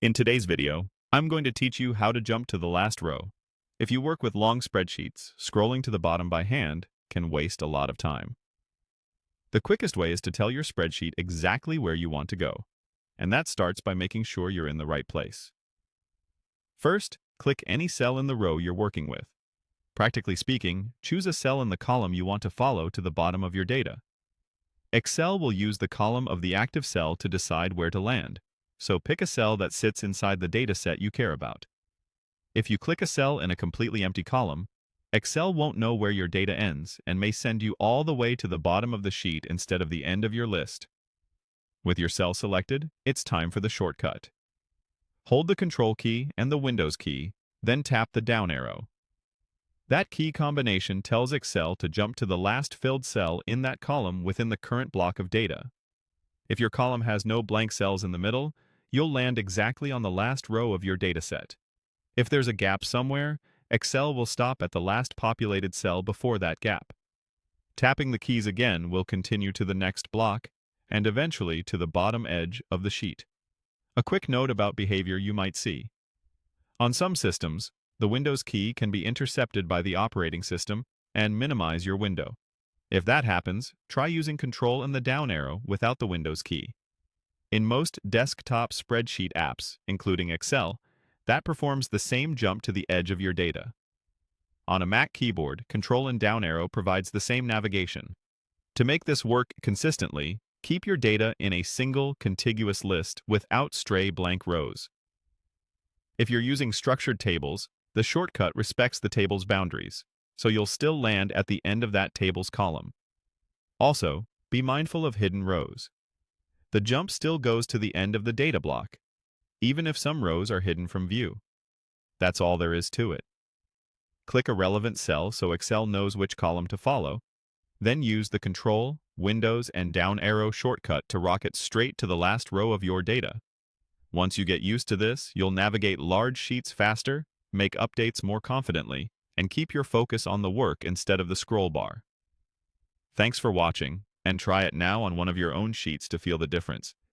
In today's video, I'm going to teach you how to jump to the last row. If you work with long spreadsheets, scrolling to the bottom by hand can waste a lot of time. The quickest way is to tell your spreadsheet exactly where you want to go, and that starts by making sure you're in the right place. First, click any cell in the row you're working with. Practically speaking, choose a cell in the column you want to follow to the bottom of your data. Excel will use the column of the active cell to decide where to land, so pick a cell that sits inside the data set you care about. If you click a cell in a completely empty column, Excel won't know where your data ends and may send you all the way to the bottom of the sheet instead of the end of your list. With your cell selected, it's time for the shortcut. Hold the Control key and the Windows key, then tap the down arrow. That key combination tells Excel to jump to the last filled cell in that column within the current block of data. If your column has no blank cells in the middle, you'll land exactly on the last row of your dataset. If there's a gap somewhere, Excel will stop at the last populated cell before that gap. Tapping the keys again will continue to the next block, and eventually to the bottom edge of the sheet. A quick note about behavior you might see. On some systems, the Windows key can be intercepted by the operating system and minimize your window. If that happens, try using Control and the down arrow without the Windows key. In most desktop spreadsheet apps, including Excel, that performs the same jump to the edge of your data. On a Mac keyboard, Control and down arrow provides the same navigation. To make this work consistently, keep your data in a single, contiguous list without stray blank rows. If you're using structured tables, the shortcut respects the table's boundaries, so you'll still land at the end of that table's column. Also, be mindful of hidden rows. The jump still goes to the end of the data block, even if some rows are hidden from view. That's all there is to it. Click a relevant cell so Excel knows which column to follow, then use the Control, Windows, and down arrow shortcut to rocket straight to the last row of your data. Once you get used to this, you'll navigate large sheets faster, make updates more confidently, and keep your focus on the work instead of the scroll bar. Thanks for watching, and try it now on one of your own sheets to feel the difference.